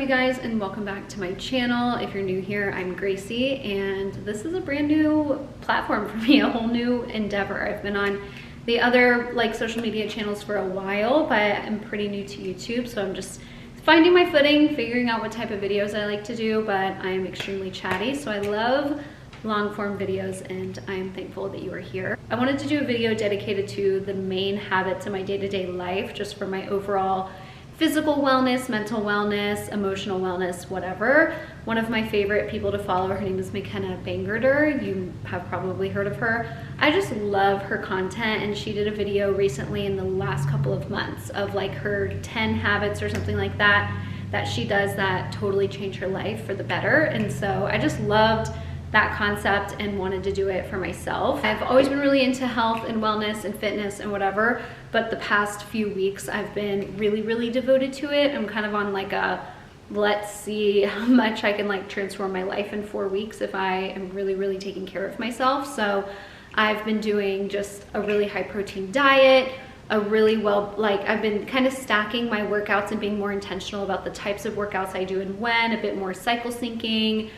guys, and welcome back to my channel. If you're new here, I'm Gracie, and this is a brand new platform for me, a whole new endeavor. I've been on the other social media channels for a while, but I'm pretty new to YouTube, so I'm just finding my footing, figuring out what type of videos I like to do, but I am extremely chatty, so I love long form videos, and I am thankful that you are here. I wanted to do a video dedicated to the main habits in my day-to-day life, just for my overall physical wellness, mental wellness, emotional wellness, whatever. One of my favorite people to follow, her name is McKenna Bangerter. You have probably heard of her. I just love her content, and she did a video recently in the last couple of months of her 10 habits or something like that that she does that totally change her life for the better. And so I just loved that concept and wanted to do it for myself. I've always been really into health and wellness and fitness and whatever, but the past few weeks I've been really devoted to it. I'm kind of on a let's see how much I can transform my life in 4 weeks if I am really taking care of myself. So I've been doing just a really high protein diet, I've been kind of stacking my workouts and being more intentional about the types of workouts I do and when, a bit more cycle syncing,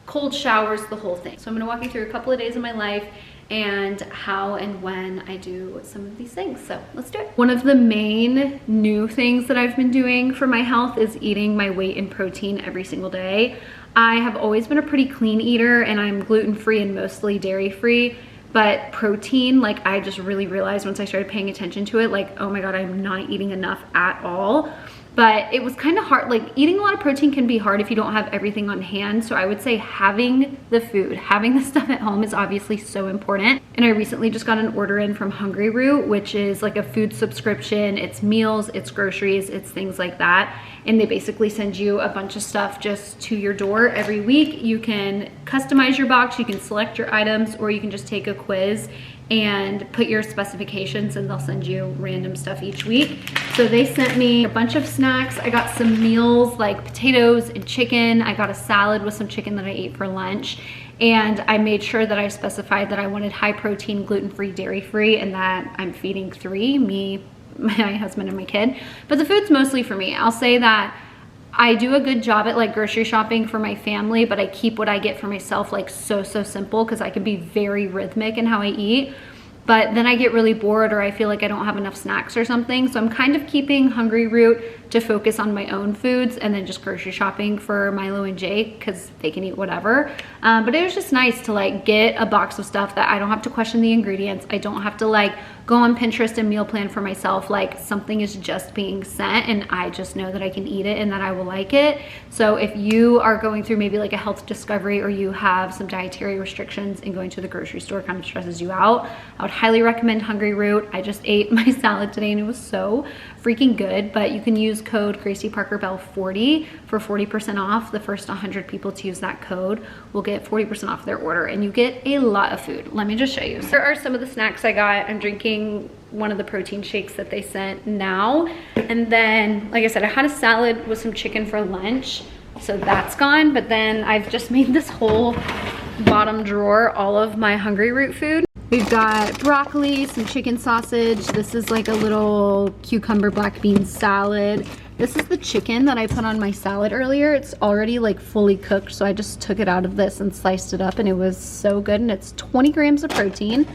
cold showers, the whole thing. So I'm gonna walk you through a couple of days of my life and how and when I do some of these things. So let's do it. One of the main new things that I've been doing for my health is eating my weight in protein every single day. I have always been a pretty clean eater, and I'm gluten-free and mostly dairy-free, but protein, I just really realized once I started paying attention to it, oh my God, I'm not eating enough at all. But it was kind of hard. Eating a lot of protein can be hard if you don't have everything on hand. So I would say having the food, having the stuff at home is obviously so important. And I recently just got an order in from Hungry Root, which is a food subscription. It's meals, it's groceries, it's things like that. And they basically send you a bunch of stuff just to your door every week. You can customize your box, you can select your items, or you can just take a quiz and put your specifications, and they'll send you random stuff each week. So they sent me a bunch of snacks. I got some meals like potatoes and chicken. I got a salad with some chicken that I ate for lunch. And I made sure that I specified that I wanted high protein, gluten-free, dairy-free, and that I'm feeding 3, me, my husband, and my kid. But the food's mostly for me. I'll say that I do a good job at grocery shopping for my family, but I keep what I get for myself so simple, because I can be very rhythmic in how I eat. But then I get really bored, or I feel like I don't have enough snacks or something. So I'm kind of keeping Hungry Root to focus on my own foods, and then just grocery shopping for Milo and Jake because they can eat whatever. But it was just nice to get a box of stuff that I don't have to question the ingredients. I don't have to go on Pinterest and meal plan for myself. Something is just being sent, and I just know that I can eat it and that I will like it. So if you are going through maybe a health discovery, or you have some dietary restrictions and going to the grocery store kind of stresses you out, I would highly recommend Hungry Root. I just ate my salad today and it was so freaking good. But you can use code Gracie Parker Bell 40 for 40% off. The first 100 people to use that code will get 40% off their order, and you get a lot of food. Let me just show you. Here are some of the snacks I got. I'm drinking one of the protein shakes that they sent now. And then, like I said, I had a salad with some chicken for lunch, so that's gone. But then I've just made this whole bottom drawer all of my Hungry Root food. We've got broccoli, some chicken sausage. This is a little cucumber black bean salad. This is the chicken that I put on my salad earlier. It's already fully cooked, so I just took it out of this and sliced it up, and it was so good. And it's 20 grams of protein.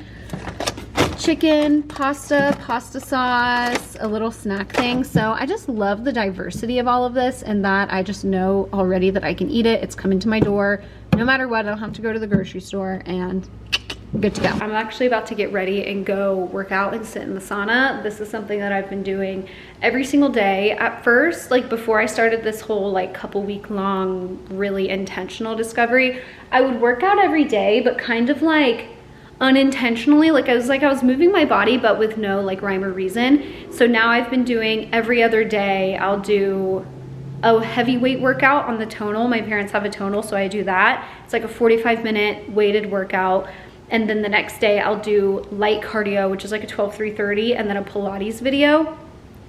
Chicken, pasta sauce, a little snack thing. So I just love the diversity of all of this, and that I just know already that I can eat it. It's coming to my door no matter what. I don't have to go to the grocery store, and good to go. I'm actually about to get ready and go work out and sit in the sauna. This is something that I've been doing every single day. At first, before I started this whole couple week long really intentional discovery, I would work out every day, but kind of unintentionally. I was moving my body, but with no rhyme or reason. So now I've been doing every other day. I'll do a heavyweight workout on the tonal. My parents have a tonal, so I do that. It's a 45-minute weighted workout. And then the next day I'll do light cardio, which is a 12-3-30, and then a Pilates video.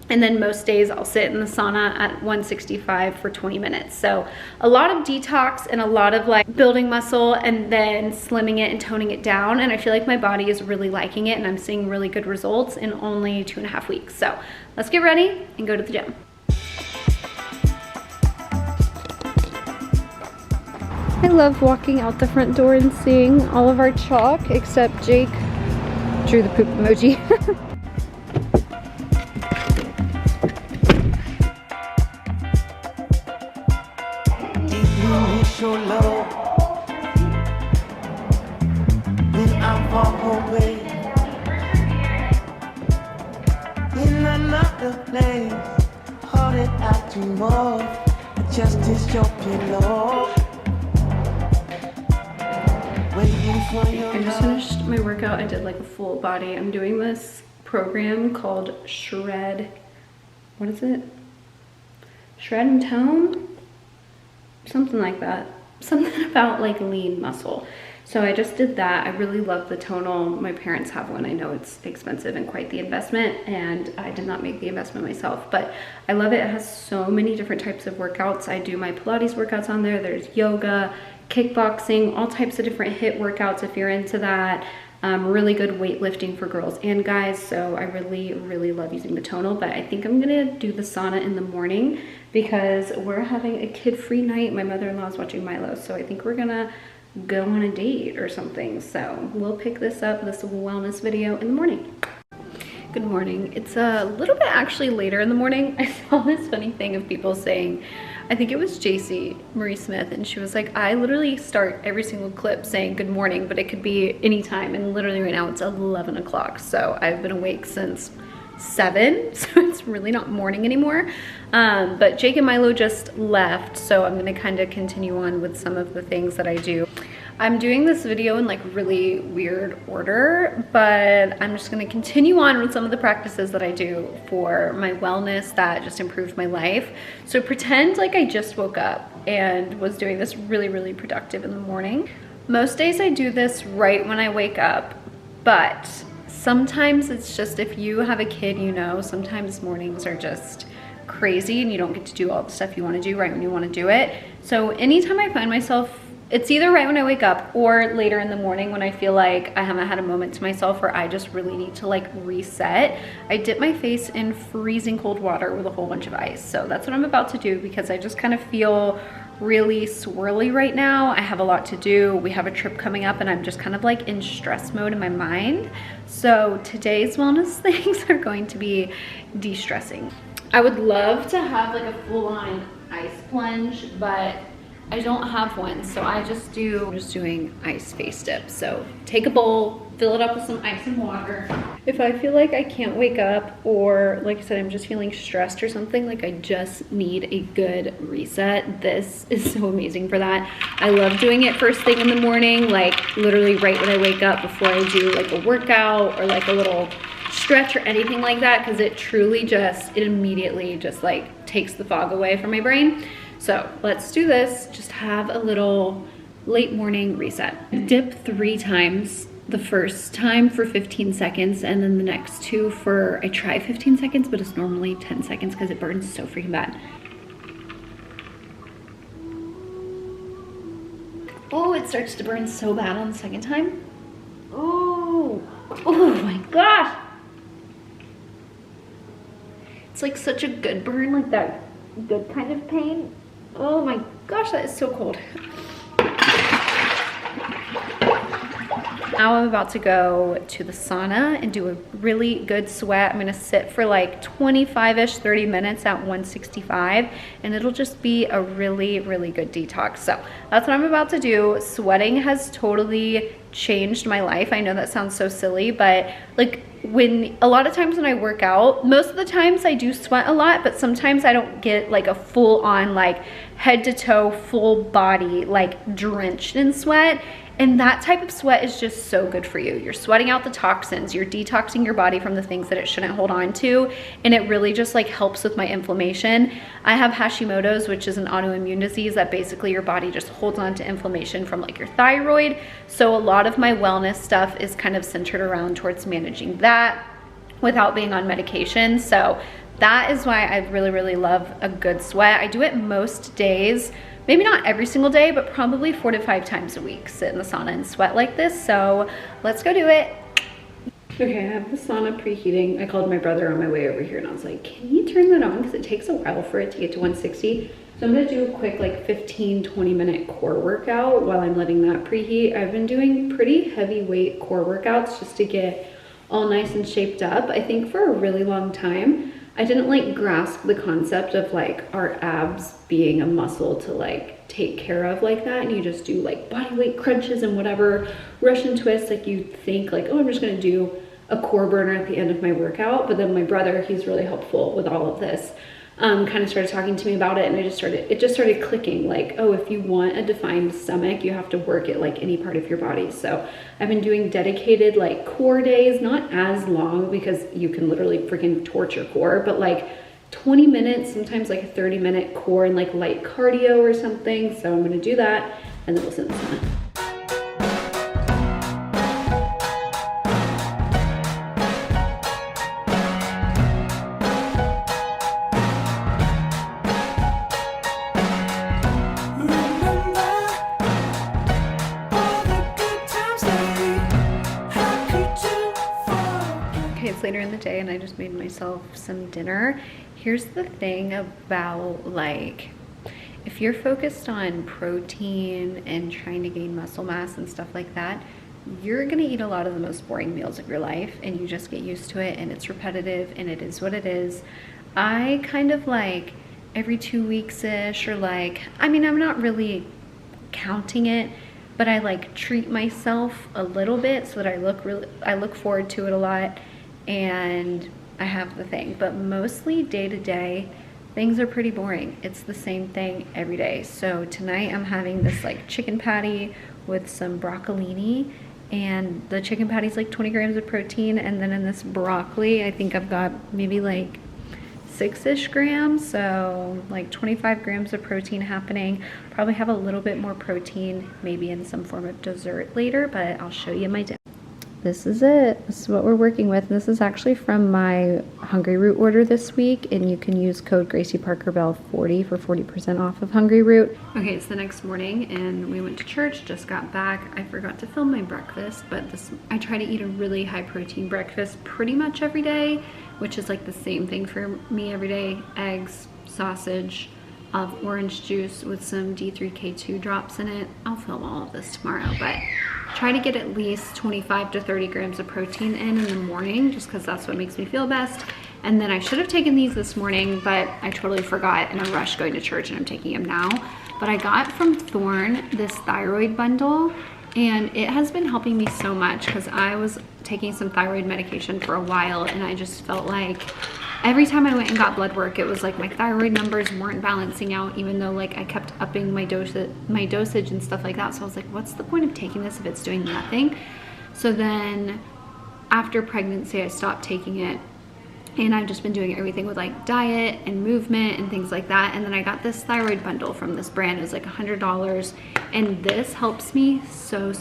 And then most days I'll sit in the sauna at 165 for 20 minutes. So a lot of detox and a lot of building muscle, and then slimming it and toning it down. And I feel like my body is really liking it, and I'm seeing really good results in only 2.5 weeks. So let's get ready and go to the gym. I love walking out the front door and seeing all of our chalk, except Jake drew the poop emoji. I just finished my workout. I did like a full body. I'm doing this program called Shred. What is it? Shred and Tone? Something like that. Something about like lean muscle. So I just did that. I really love the tonal. My parents have one. I know it's expensive and quite the investment, and I did not make the investment myself, but I love it. It has so many different types of workouts. I do my Pilates workouts on there. There's yoga, kickboxing, all types of different HIIT workouts if you're into that. Really good weightlifting for girls and guys. So I really love using the tonal, but I think I'm gonna do the sauna in the morning because we're having a kid-free night. My mother-in-law is watching Milo, so I think we're gonna go on a date or something. So we'll pick this wellness video in the morning. Good morning. It's a little bit actually later in the morning. I saw this funny thing of people saying, I think it was JC Marie Smith, and she was like, I literally start every single clip saying good morning, but it could be any time, and literally right now it's 11 o'clock. So I've been awake since 7, so it's really not morning anymore. But Jake and Milo just left, so I'm gonna kind of continue on with some of the things that I do. I'm doing this video in like really weird order, but I'm just gonna continue on with some of the practices that I do for my wellness that just improved my life. So pretend like I just woke up and was doing this really productive in the morning. Most days I do this right when I wake up, but sometimes it's just, if you have a kid, you know, sometimes mornings are just crazy and you don't get to do all the stuff you want to do right when you want to do it. So anytime I find myself, it's either right when I wake up or later in the morning when I feel like I haven't had a moment to myself where I just really need to like reset, I dip my face in freezing cold water with a whole bunch of ice. So that's what I'm about to do because I just kind of feel really swirly right now. I have a lot to do. We have a trip coming up and I'm just kind of like in stress mode in my mind. So today's wellness things are going to be de-stressing. I would love to have like a full-on ice plunge, but I don't have one, so I'm just doing ice face dips. So take a bowl, fill it up with some ice and water. If I feel like I can't wake up, or like I said, I'm just feeling stressed or something, like I just need a good reset, this is so amazing for that. I love doing it first thing in the morning, like literally right when I wake up before I do like a workout or like a little stretch or anything like that, because it truly just, it immediately just like takes the fog away from my brain. So let's do this, just have a little late morning reset. Dip 3 times, the first time for 15 seconds and then the next 2 for, I try 15 seconds, but it's normally 10 seconds because it burns so freaking bad. Oh, it starts to burn so bad on the second time. Oh my gosh. It's like such a good burn, like that good kind of pain. Oh my gosh, that is so cold. Now I'm about to go to the sauna and do a really good sweat. I'm gonna sit for like 25-ish, 30 minutes at 165, and it'll just be a really good detox. So that's what I'm about to do. Sweating has totally changed my life. I know that sounds so silly, but like a lot of times when I work out, most of the times I do sweat a lot, but sometimes I don't get like a full on like head to toe, full body, like drenched in sweat. And that type of sweat is just so good for you. You're sweating out the toxins, you're detoxing your body from the things that it shouldn't hold on to, and it really just like helps with my inflammation. I have Hashimoto's, which is an autoimmune disease that basically your body just holds on to inflammation from like your thyroid. So a lot of my wellness stuff is kind of centered around towards managing that without being on medication. So that is why I really love a good sweat. I do it most days. Maybe not every single day, but probably 4 to 5 times a week, sit in the sauna and sweat like this. So let's go do it. Okay, I have the sauna preheating. I called my brother on my way over here and I was like, can you turn that on? Because it takes a while for it to get to 160. So I'm gonna do a quick like 15-20 minute core workout while I'm letting that preheat. I've been doing pretty heavyweight core workouts just to get all nice and shaped up. I think for a really long time, I didn't like grasp the concept of like our abs being a muscle to like take care of like that, and you just do like body weight crunches and whatever, Russian twists, like you think like, oh, I'm just gonna do a core burner at the end of my workout. But then my brother, he's really helpful with all of this, kind of started talking to me about it, and it just started clicking like, oh, if you want a defined stomach, you have to work it like any part of your body. So I've been doing dedicated like core days, not as long because you can literally freaking torch your core, but like 20 minutes, sometimes like a 30-minute core and like light cardio or something. So I'm gonna do that and then we'll sit in the sauna. Later in the day and I just made myself some dinner. Here's the thing about like, if you're focused on protein and trying to gain muscle mass and stuff like that, you're gonna eat a lot of the most boring meals of your life and you just get used to it and it's repetitive and it is what it is. I kind of like every 2 weeks-ish, or like, I mean, I'm not really counting it, but I like treat myself a little bit so that I look forward to it a lot and I have the thing. But mostly day to day, things are pretty boring. It's the same thing every day. So tonight I'm having this like chicken patty with some broccolini, and the chicken patty is like 20 grams of protein, and then in this broccoli I think I've got maybe like 6-ish grams, so like 25 grams of protein happening. Probably have a little bit more protein maybe in some form of dessert later, but I'll show you my dinner. This is it. This is what we're working with. This is actually from my Hungry Root order this week, and you can use code Gracie Parker Bell 40 for 40% off of Hungry Root. Okay, it's the next morning and we went to church, just got back. I forgot to film my breakfast, but I try to eat a really high protein breakfast pretty much every day, which is like the same thing for me every day. Eggs, sausage, orange juice with some D3K2 drops in it. I'll film all of this tomorrow, but try to get at least 25 to 30 grams of protein in the morning, just because that's what makes me feel best. And then I should have taken these this morning, but I totally forgot in a rush going to church, and I'm taking them now. But I got from Thorne this thyroid bundle, and it has been helping me so much because I was taking some thyroid medication for a while, and I just felt like every time I went and got blood work, it was like my thyroid numbers weren't balancing out, even though like I kept upping my dosage and stuff like that. So I was like, what's the point of taking this if it's doing nothing? So then after pregnancy, I stopped taking it, and I've just been doing everything with like diet and movement and things like that. And then I got this thyroid bundle from this brand. It was like $100, and this helps me so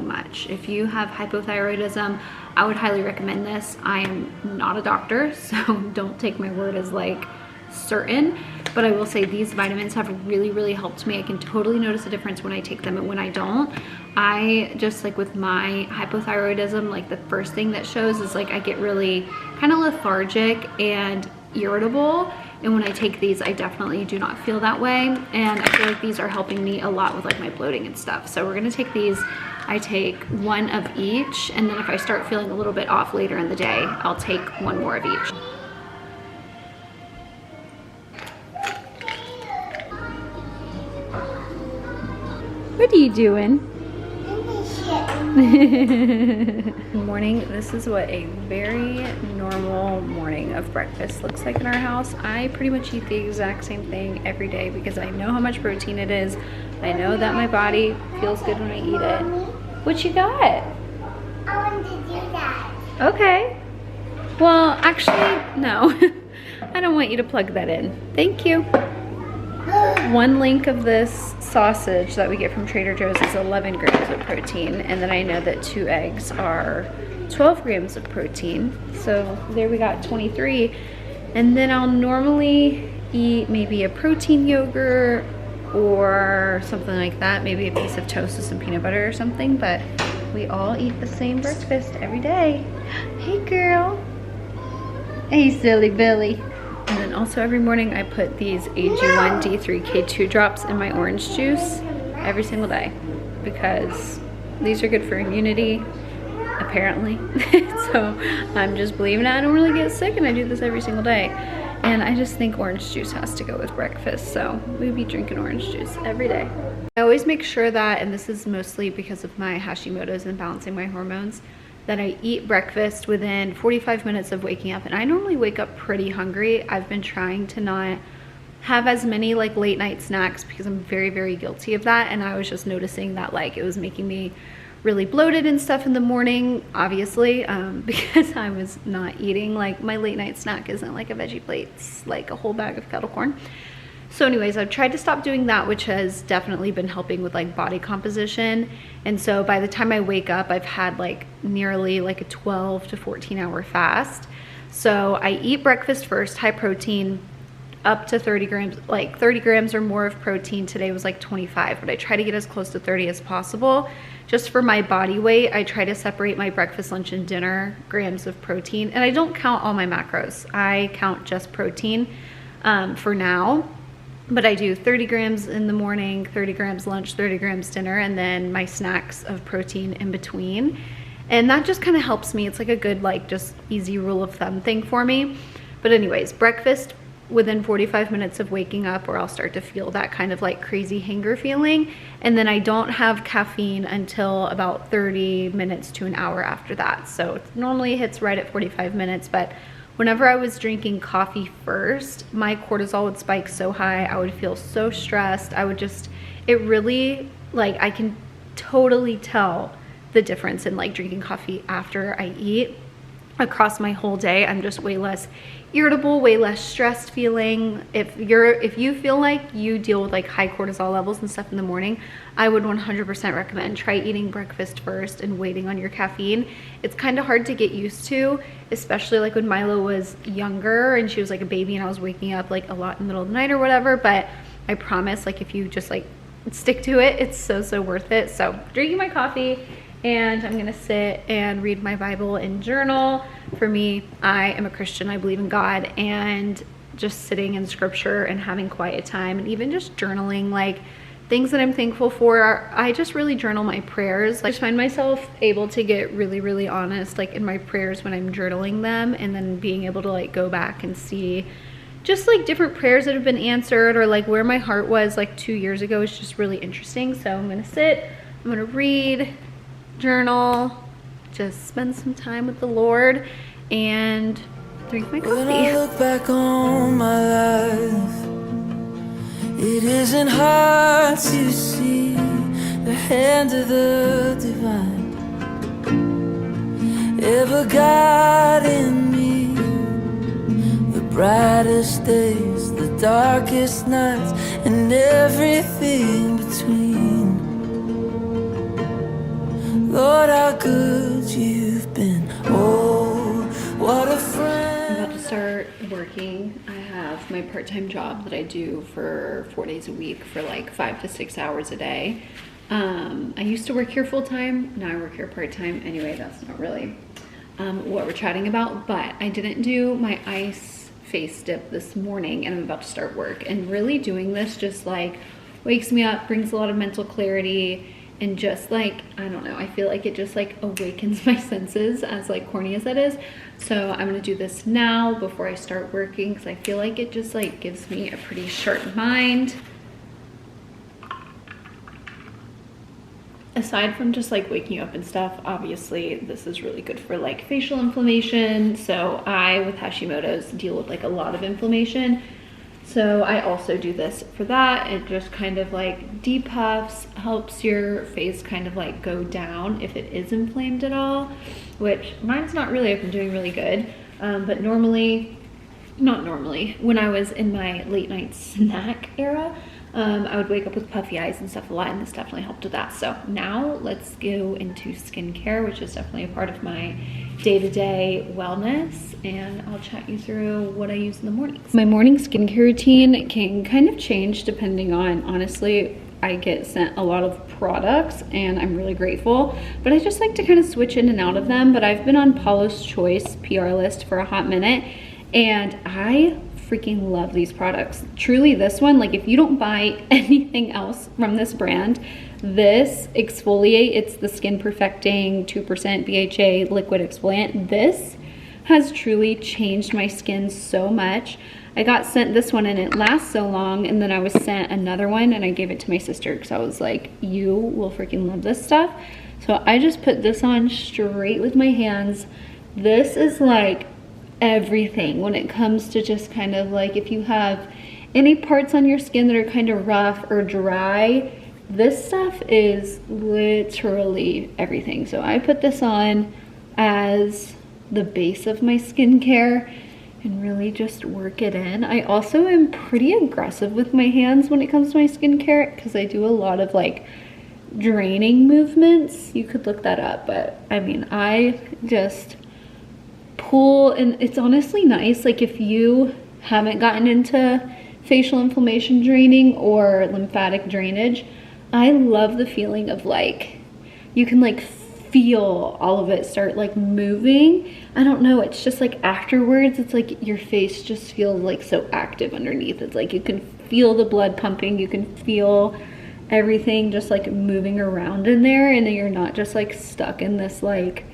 much. If you have hypothyroidism, I would highly recommend this. I am not a doctor, so don't take my word as like certain, but I will say these vitamins have really helped me. I can totally notice a difference when I take them and when I don't. I just like with my hypothyroidism, like the first thing that shows is like I get really kind of lethargic and irritable, and when I take these I definitely do not feel that way, and I feel like these are helping me a lot with like my bloating and stuff. So we're gonna take these. I take one of each, and then if I start feeling a little bit off later in the day, I'll take one more of each. What are you doing? Good morning. This is what a very normal morning of breakfast looks like in our house. I pretty much eat the exact same thing every day because I know how much protein it is. I know that my body feels good when I eat it. What you got? I want to do that. Okay. Well, actually, no. I don't want you to plug that in. Thank you. One link of this sausage that we get from Trader Joe's is 11 grams of protein, and then I know that 2 eggs are 12 grams of protein. So there we got 23. And then I'll normally eat maybe a protein yogurt or something like that, maybe a piece of toast with some peanut butter or something, but we all eat the same breakfast every day. Hey girl. Hey silly Billy. And then also every morning I put these AG1 D3 K2 drops in my orange juice every single day because these are good for immunity, apparently. So I'm just believing it. I don't really get sick and I do this every single day. And I just think orange juice has to go with breakfast. So we'll be drinking orange juice every day. I always make sure that, and this is mostly because of my Hashimoto's and balancing my hormones, that I eat breakfast within 45 minutes of waking up. And I normally wake up pretty hungry. I've been trying to not have as many like late night snacks because I'm very, very guilty of that. And I was just noticing that like it was making me really bloated and stuff in the morning, obviously, because I was not eating. Like my late night snack isn't like a veggie plate, it's like a whole bag of kettle corn. So anyways, I've tried to stop doing that, which has definitely been helping with like body composition. And so by the time I wake up, I've had like nearly like a 12 to 14 hour fast. So I eat breakfast first, high protein, up to 30 grams, like 30 grams or more of protein. Today was like 25, but I try to get as close to 30 as possible. Just for my body weight, I try to separate my breakfast, lunch, and dinner grams of protein. And I don't count all my macros. I count just protein for now. But I do 30 grams in the morning, 30 grams lunch, 30 grams dinner, and then my snacks of protein in between. And that just kind of helps me. It's like a good, like just easy rule of thumb thing for me. But anyways, breakfast within 45 minutes of waking up, or I'll start to feel that kind of like crazy hunger feeling. And then I don't have caffeine until about 30 minutes to an hour after that. So it normally hits right at 45 minutes, but whenever I was drinking coffee first, my cortisol would spike so high. I would feel so stressed. I would just, it really, like I can totally tell the difference in like drinking coffee after I eat. Across my whole day, I'm just way less irritable, way less stressed feeling. If you feel like you deal with like high cortisol levels and stuff in the morning, I would 100% recommend try eating breakfast first and waiting on your caffeine. It's kind of hard to get used to, especially like when Milo was younger and she was like a baby and I was waking up like a lot in the middle of the night or whatever. But I promise, like if you just like stick to it, it's so worth it. So drinking my coffee, and I'm gonna sit and read my Bible and journal. For me, I am a Christian, I believe in God, and just sitting in scripture and having quiet time and even just journaling like things that I'm thankful for. I just really journal my prayers. I just find myself able to get really honest like in my prayers when I'm journaling them, and then being able to like go back and see just like different prayers that have been answered, or like where my heart was like 2 years ago is just really interesting. So I'm gonna sit, I'm gonna read, journal, just spend some time with the Lord and drink my coffee. When I look back on my life, it isn't hard to see the hand of the divine ever guiding me. The brightest days, the darkest nights, and everything between. Lord, how good you've been. Oh, what a friend. I'm about to start working. I have my part-time job that I do for 4 days a week for like 5 to 6 hours a day. I used to work here full-time. Now I work here part-time. Anyway, that's not really what we're chatting about, but I didn't do my ice face dip this morning and I'm about to start work. And really doing this just like wakes me up, brings a lot of mental clarity, and just like, I don't know, I feel like it just like awakens my senses, as like corny as that is. So I'm gonna do this now before I start working because I feel like it just like gives me a pretty sharp mind. Aside from just like waking you up and stuff, obviously this is really good for like facial inflammation. So I, with Hashimoto's, deal with like a lot of inflammation. So I also do this for that. It just kind of like depuffs, helps your face kind of like go down if it is inflamed at all, which mine's not really. I've been doing really good. But normally, not normally, when I was in my late night snack era, I would wake up with puffy eyes and stuff a lot, and this definitely helped with that. So now let's go into skincare, which is definitely a part of my day-to-day wellness, and I'll chat you through what I use in the mornings. My morning skincare routine can kind of change depending on, honestly, I get sent a lot of products and I'm really grateful, but I just like to kind of switch in and out of them. But I've been on Paula's Choice PR list for a hot minute, and I freaking love these products. Truly, this one, like if you don't buy anything else from this brand, this exfoliate, it's the Skin Perfecting 2% BHA liquid exfoliant. This has truly changed my skin so much. I got sent this one and it lasts so long, and then I was sent another one and I gave it to my sister because I was like, you will freaking love this stuff. So I just put this on straight with my hands. This is like everything when it comes to just kind of like if you have any parts on your skin that are kind of rough or dry, this stuff is literally everything. So I put this on as the base of my skincare and really just work it in. I also am pretty aggressive with my hands when it comes to my skincare because I do a lot of like draining movements. You could look that up, but I mean, I just pull, and it's honestly nice. Like if you haven't gotten into facial inflammation draining or lymphatic drainage, I love the feeling of like, you can like feel all of it start like moving. I don't know, it's just like afterwards, it's like your face just feels like so active underneath. It's like you can feel the blood pumping, you can feel everything just like moving around in there, and you're not just like stuck in this like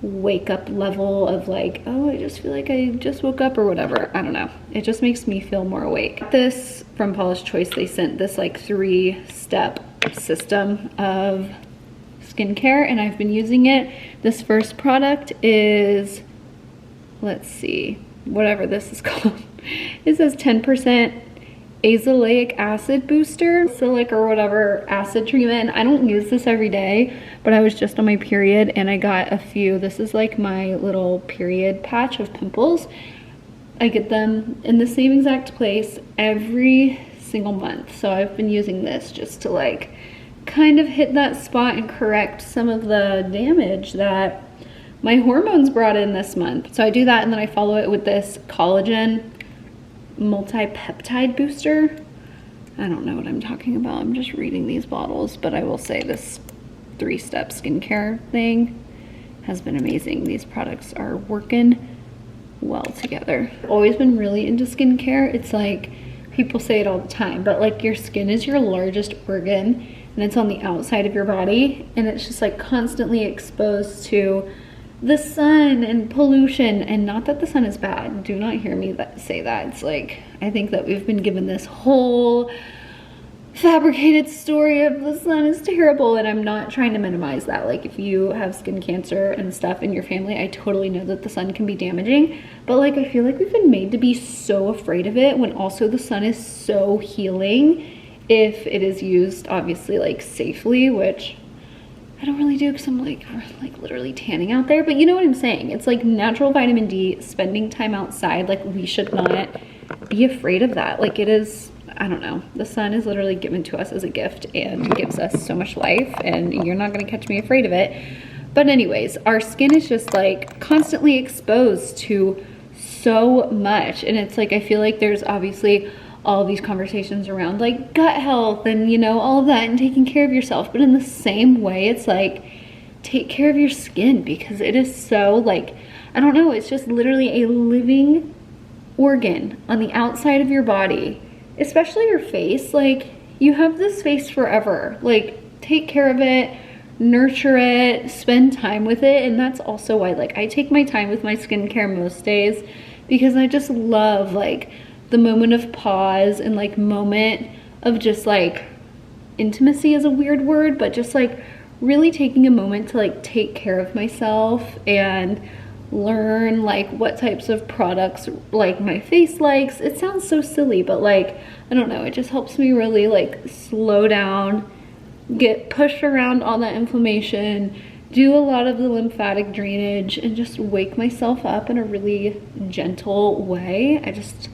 wake up level of like, oh, I just feel like I just woke up or whatever. I don't know, it just makes me feel more awake. This from Paula's Choice, they sent this like 3-step system of skincare and I've been using it. This first product is, let's see, whatever this is called. It says 10% azelaic acid booster, silic or whatever acid treatment. I don't use this every day, but I was just on my period and I got a few. This is like my little period patch of pimples. I get them in the same exact place every single month. So I've been using this just to like kind of hit that spot and correct some of the damage that my hormones brought in this month. So I do that, and then I follow it with this collagen multi-peptide booster. I don't know what I'm talking about. I'm just reading these bottles, but I will say this 3-step skincare thing has been amazing. These products are working well together. I've always been really into skincare. It's like, people say it all the time, but like your skin is your largest organ and it's on the outside of your body, and it's just like constantly exposed to the sun and pollution. And not that the sun is bad, do not hear me say that. It's like, I think that we've been given this whole fabricated story of the sun is terrible, and I'm not trying to minimize that. Like if you have skin cancer and stuff in your family, I totally know that the sun can be damaging, but like I feel like we've been made to be so afraid of it when also the sun is so healing if it is used obviously like safely, which I don't really do because I'm like literally tanning out there, but you know what I'm saying. It's like natural vitamin D, spending time outside. Like we should not be afraid of that. Like it is, I don't know, the sun is literally given to us as a gift and gives us so much life, and you're not going to catch me afraid of it. But anyways, our skin is just like constantly exposed to so much, and it's like I feel like there's obviously all these conversations around like gut health and you know all of that and taking care of yourself, but in the same way it's like take care of your skin, because it is so like, I don't know, it's just literally a living organ on the outside of your body, especially your face. Like you have this face forever, like take care of it, nurture it, spend time with it. And that's also why like I take my time with my skincare most days, because I just love like the moment of pause and like moment of just like intimacy is a weird word, but just like really taking a moment to like take care of myself and learn like what types of products like my face likes. It sounds so silly, but like I don't know, it just helps me really like slow down, get pushed around all that inflammation, do a lot of the lymphatic drainage, and just wake myself up in a really gentle way. I just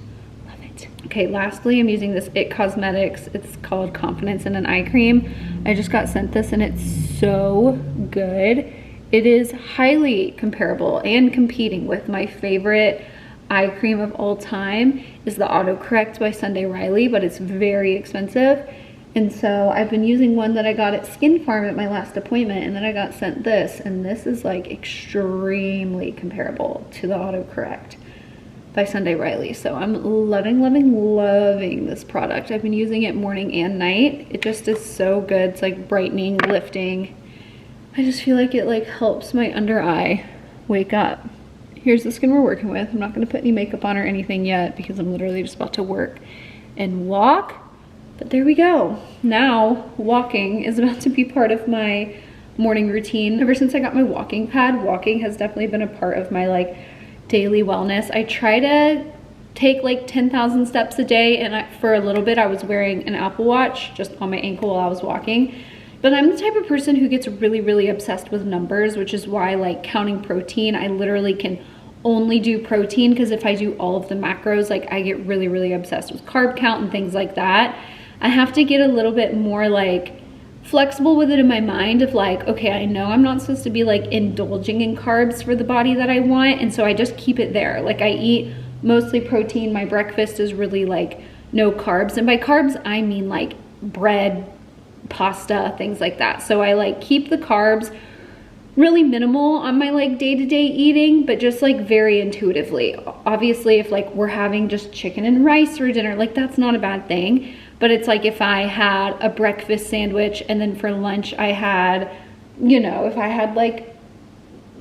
love it. Okay, lastly, I'm using this IT Cosmetics. It's called Confidence in an Eye Cream. I just got sent this and it's so good. It is highly comparable and competing with my favorite eye cream of all time is the Autocorrect by Sunday Riley, but it's very expensive. And so I've been using one that I got at Skin Farm at my last appointment, and then I got sent this, and this is like extremely comparable to the Autocorrect. by Sunday Riley. So I'm loving this product. I've been using it morning and night. It just is so good. It's like brightening, lifting. I just feel like it like helps my under eye wake up. Here's the skin we're working with. I'm not gonna put any makeup on or anything yet because I'm literally just about to work and walk. But there we go. Now walking is about to be part of my morning routine. Ever since I got my walking pad, walking has definitely been a part of my like daily wellness. I try to take like 10,000 steps a day, and for a little bit I was wearing an Apple Watch just on my ankle while I was walking. But I'm the type of person who gets really obsessed with numbers, which is why like counting protein, I literally can only do protein, because if I do all of the macros, like I get really obsessed with carb count and things like that. I have to get a little bit more like flexible with it in my mind of like, okay, I know I'm not supposed to be like indulging in carbs for the body that I want, and so I just keep it there. Like I eat mostly protein. My breakfast is really like no carbs, and by carbs I mean like bread, pasta, things like that. So I like keep the carbs really minimal on my like day-to-day eating, but just like very intuitively. Obviously if like we're having just chicken and rice for dinner, like that's not a bad thing. But it's like if I had a breakfast sandwich and then for lunch I had, you know, if I had like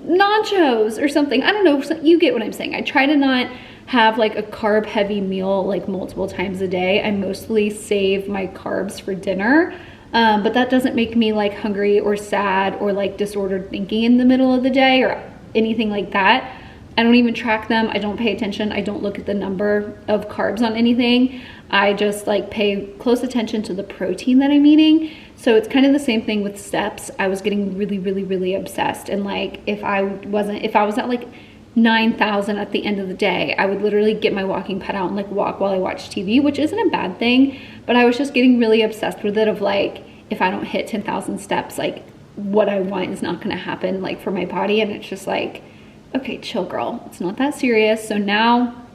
nachos or something, I don't know, you get what I'm saying. I try to not have like a carb heavy meal like multiple times a day. I mostly save my carbs for dinner. But that doesn't make me like hungry or sad or like disordered thinking in the middle of the day or anything like that. I don't even track them. I don't pay attention. I don't look at the number of carbs on anything. I just like pay close attention to the protein that I'm eating. So it's kind of the same thing with steps. I was getting really obsessed, and like if I was at like 9,000 at the end of the day, I would literally get my walking pad out and like walk while I watch TV, which isn't a bad thing, but I was just getting really obsessed with it of like, if I don't hit 10,000 steps, like what I want is not gonna happen like for my body. And it's just like, okay, chill girl, it's not that serious. So now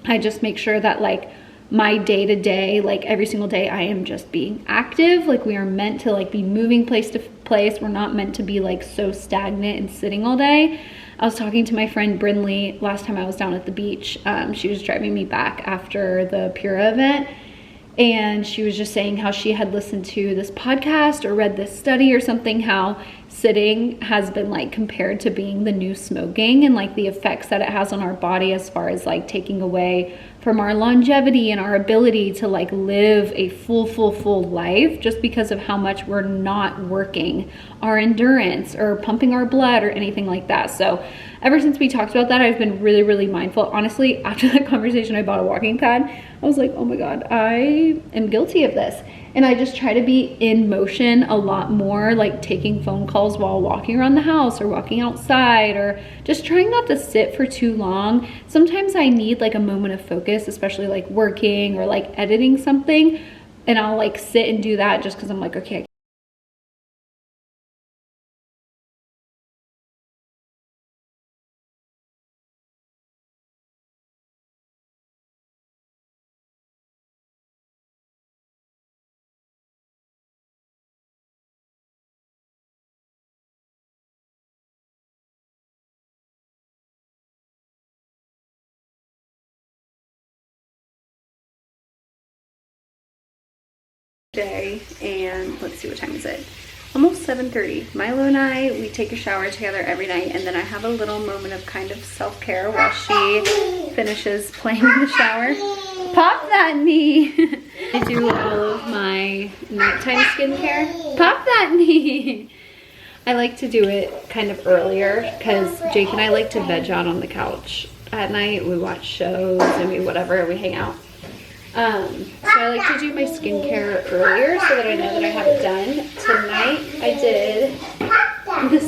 I just make sure that like my day-to-day, like every single day, I am just being active. Like we are meant to like be moving place to place. We're not meant to be like so stagnant and sitting all day. I was talking to my friend Brinley last time I was down at the beach. She was driving me back after the Pura event, and she was just saying how she had listened to this podcast or read this study or something, how sitting has been like compared to being the new smoking, and like the effects that it has on our body as far as like taking away from our longevity and our ability to like live a full life, just because of how much we're not working our endurance or pumping our blood or anything like that. So ever since we talked about that, I've been really mindful. Honestly, after that conversation, I bought a walking pad. I was like, oh my God, I am guilty of this. And I just try to be in motion a lot more, like taking phone calls while walking around the house or walking outside, or just trying not to sit for too long. Sometimes I need like a moment of focus, especially like working or like editing something, and I'll like sit and do that just because I'm like, okay, day. And let's see, what time is it? Almost 7:30. Milo and I, we take a shower together every night, and then I have a little moment of kind of self-care while she finishes playing in the shower. Pop that knee. I do all of my nighttime skincare. Pop that knee. I like to do it kind of earlier because Jake and I like to veg out on the couch at night. We watch shows and we hang out. So I like to do my skincare earlier so that I know that I have it done. Tonight I did the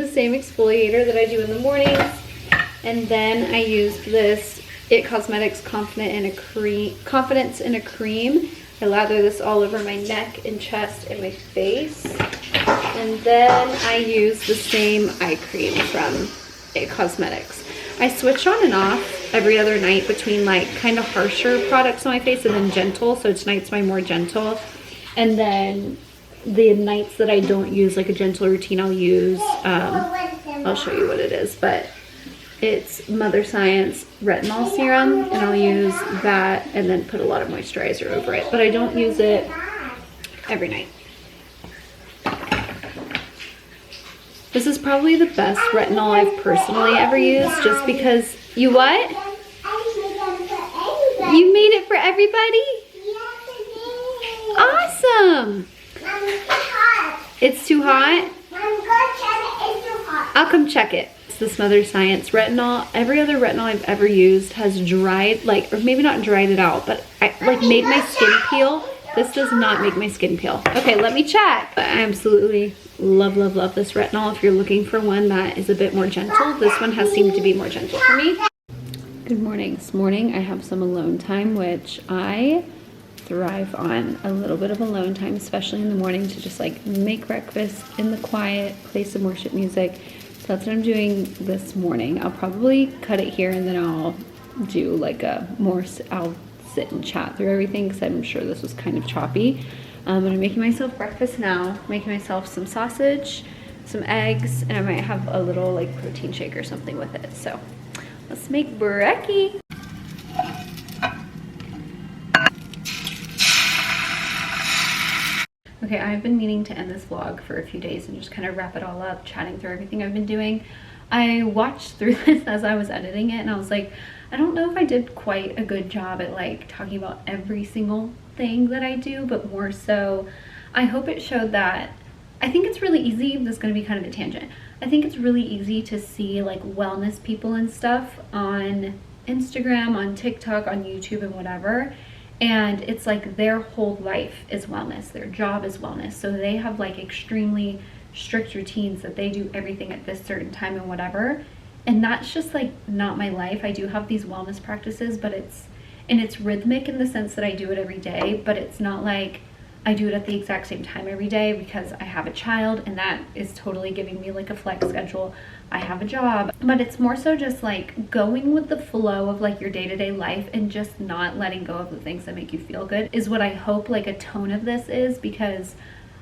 same exfoliator that I do in the mornings, and then I used this It Cosmetics Confidence in a Cream. I lather this all over my neck and chest and my face, and then I use the same eye cream from It Cosmetics. I switch on and off every other night between like kind of harsher products on my face and then gentle. So tonight's my more gentle. And then the nights that I don't use like a gentle routine, I'll use, I'll show you what it is, but It's Mother Science retinol serum, and I'll use that and then put a lot of moisturizer over it, but I don't use it every night. This is probably the best retinol I've personally ever used, just because, you what? You made it for everybody? Awesome. It's too hot? I'll come check it. It's this Mother Science retinol. Every other retinol I've ever used has dried, like, or maybe not dried it out, but made my skin peel. This does not make my skin peel. Okay, let me check. I absolutely love, love, love this retinol. If you're looking for one that is a bit more gentle, this one has seemed to be more gentle for me. Good morning. This morning I have some alone time, which I thrive on. A little bit of alone time, especially in the morning, to just like make breakfast in the quiet, play some worship music. So that's what I'm doing this morning. I'll probably cut it here and then I'll do like I'll sit and chat through everything because I'm sure this was kind of choppy. But I'm making myself breakfast now, making myself some sausage, some eggs, and I might have a little like protein shake or something with it. So let's make brekkie. Okay, I've been meaning to end this vlog for a few days and just kind of wrap it all up, chatting through everything I've been doing. I watched through this as I was editing it and I was like, I don't know if I did quite a good job at like talking about every single thing that I do, but more so, I hope it showed that I think it's really easy. This is going to be kind of a tangent. I think it's really easy to see like wellness people and stuff on Instagram, on TikTok, on YouTube and whatever. And it's like their whole life is wellness. Their job is wellness. So they have like extremely strict routines that they do everything at this certain time and whatever. And that's just like not my life. I do have these wellness practices, but it's rhythmic in the sense that I do it every day, but it's not like I do it at the exact same time every day because I have a child and that is totally giving me like a flex schedule. I have a job, but it's more so just like going with the flow of like your day-to-day life and just not letting go of the things that make you feel good is what I hope like a tone of this is, because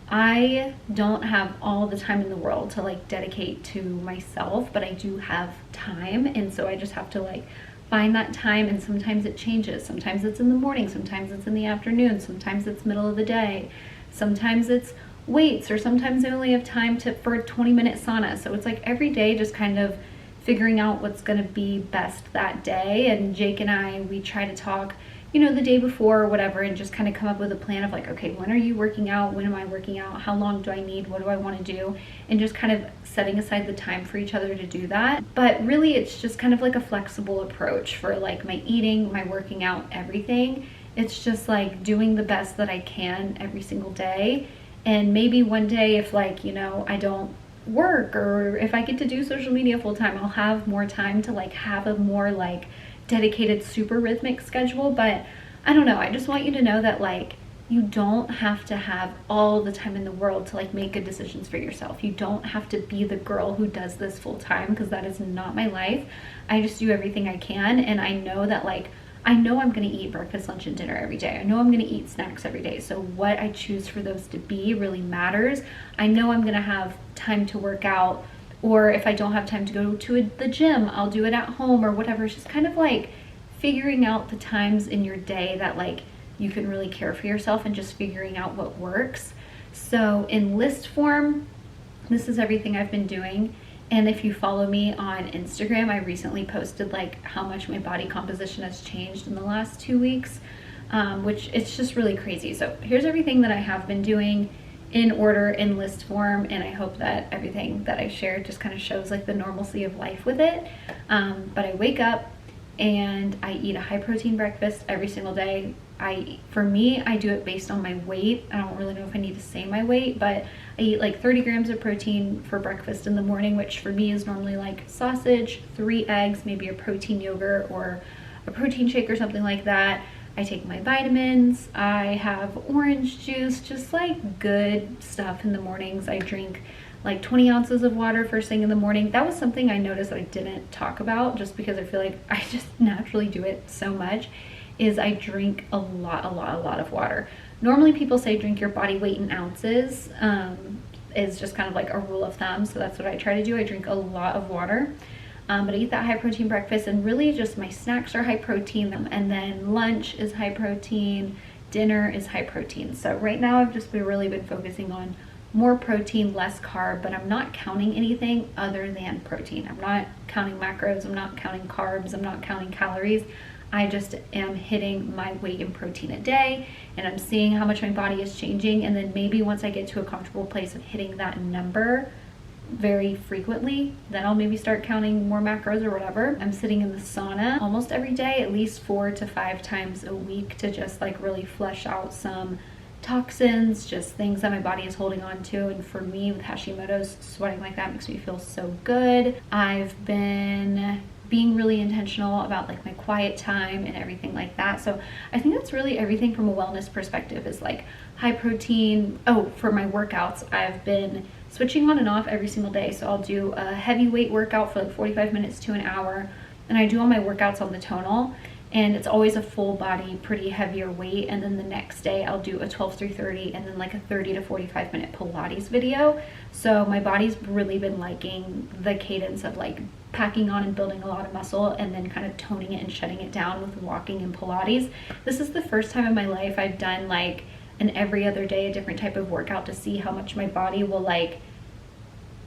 I don't have all the time in the world to like dedicate to myself, but I do have time, and so I just have to like find that time, and sometimes it changes. Sometimes it's in the morning, sometimes it's in the afternoon, sometimes it's middle of the day, sometimes it's weights, or sometimes I only have time for a 20-minute sauna. So it's like every day just kind of figuring out what's going to be best that day. And Jake and I, we try to talk, you know, the day before or whatever, and just kind of come up with a plan of like, okay, when are you working out? When am I working out? How long do I need? What do I want to do? And just kind of setting aside the time for each other to do that. But really it's just kind of like a flexible approach for like my eating, my working out, everything. It's just like doing the best that I can every single day. And maybe one day if like, you know, I don't work, or if I get to do social media full time, I'll have more time to like have a more like dedicated super rhythmic schedule. But I don't know, I just want you to know that like you don't have to have all the time in the world to like make good decisions for yourself. You don't have to be the girl who does this full time, because that is not my life. I just do everything I can, and I know that like I know I'm going to eat breakfast, lunch, and dinner every day. I know I'm going to eat snacks every day. So what I choose for those to be really matters. I know I'm going to have time to work out, or if I don't have time to go to the gym, I'll do it at home or whatever. It's just kind of like figuring out the times in your day that like you can really care for yourself, and just figuring out what works. So in list form, this is everything I've been doing. And if you follow me on Instagram, I recently posted like how much my body composition has changed in the last 2 weeks, which it's just really crazy. So here's everything that I have been doing in order, in list form, and I hope that everything that I shared just kind of shows like the normalcy of life with it. But I wake up and I eat a high protein breakfast every single day. For me, I do it based on my weight. I don't really know if I need to say my weight, but I eat like 30 grams of protein for breakfast in the morning, which for me is normally like sausage, 3 eggs, maybe a protein yogurt or a protein shake or something like that. I take my vitamins, I have orange juice, just like good stuff in the mornings. I drink like 20 ounces of water first thing in the morning. That was something I noticed that I didn't talk about, just because I feel like I just naturally do it so much, is I drink a lot of water. Normally people say drink your body weight in ounces, is just kind of like a rule of thumb. So that's what I try to do. I drink a lot of water. But I eat that high protein breakfast, and really just my snacks are high protein, and then lunch is high protein, dinner is high protein. So right now I've just really been focusing on more protein, less carb, but I'm not counting anything other than protein. I'm not counting macros, I'm not counting carbs, I'm not counting calories. I just am hitting my weight in protein a day, and I'm seeing how much my body is changing. And then maybe once I get to a comfortable place of hitting that number very frequently, then I'll maybe start counting more macros or whatever. I'm sitting in the sauna almost every day, at least 4 to 5 times a week, to just like really flush out some toxins, just things that my body is holding on to. And for me, with Hashimoto's, sweating like that makes me feel so good. I've been being really intentional about like my quiet time and everything like that. So I think that's really everything from a wellness perspective, is like high protein. Oh, for my workouts, I've been switching on and off every single day. So I'll do a heavyweight workout for like 45 minutes to an hour, and I do all my workouts on the tonal, and it's always a full body, pretty heavier weight. And then the next day I'll do a 12 through 30 and then like a 30 to 45 minute Pilates video. So my body's really been liking the cadence of like packing on and building a lot of muscle, and then kind of toning it and shutting it down with walking and Pilates. This is the first time in my life I've done like an every other day a different type of workout, to see how much my body will like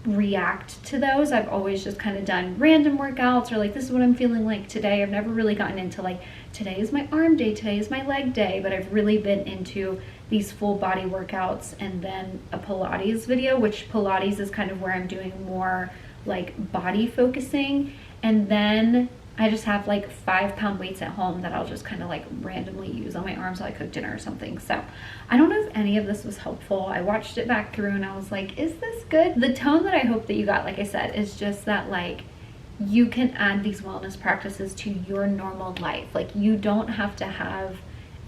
react to those. I've always just kind of done random workouts, or like, this is what I'm feeling like today. I've never really gotten into like, today is my arm day, today is my leg day, but I've really been into these full body workouts, and then a Pilates video, which Pilates is kind of where I'm doing more like body focusing. And then I just have like 5-pound weights at home that I'll just kind of like randomly use on my arms while I cook dinner or something. So I don't know if any of this was helpful. I watched it back through and I was like, is this good? The tone that I hope that you got, like I said, is just that like, you can add these wellness practices to your normal life. Like, you don't have to have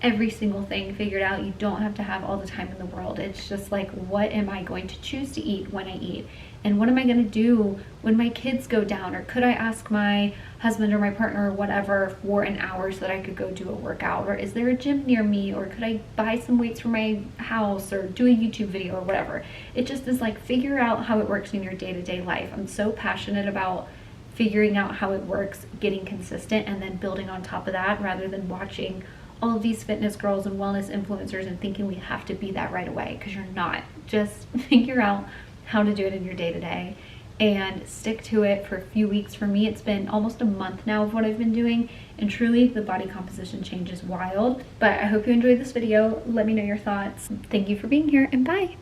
every single thing figured out. You don't have to have all the time in the world. It's just like, what am I going to choose to eat when I eat? And what am I going to do when my kids go down? Or could I ask my husband or my partner or whatever for an hour so that I could go do a workout? Or is there a gym near me? Or could I buy some weights for my house, or do a YouTube video or whatever? It just is like, figure out how it works in your day-to-day life. I'm so passionate about figuring out how it works, getting consistent, and then building on top of that, rather than watching all of these fitness girls and wellness influencers and thinking we have to be that right away, because you're not. Just figure out how to do it in your day-to-day and stick to it for a few weeks. For me, it's been almost a month now of what I've been doing, and truly the body composition change is wild. But I hope you enjoyed this video. Let me know your thoughts. Thank you for being here, and bye.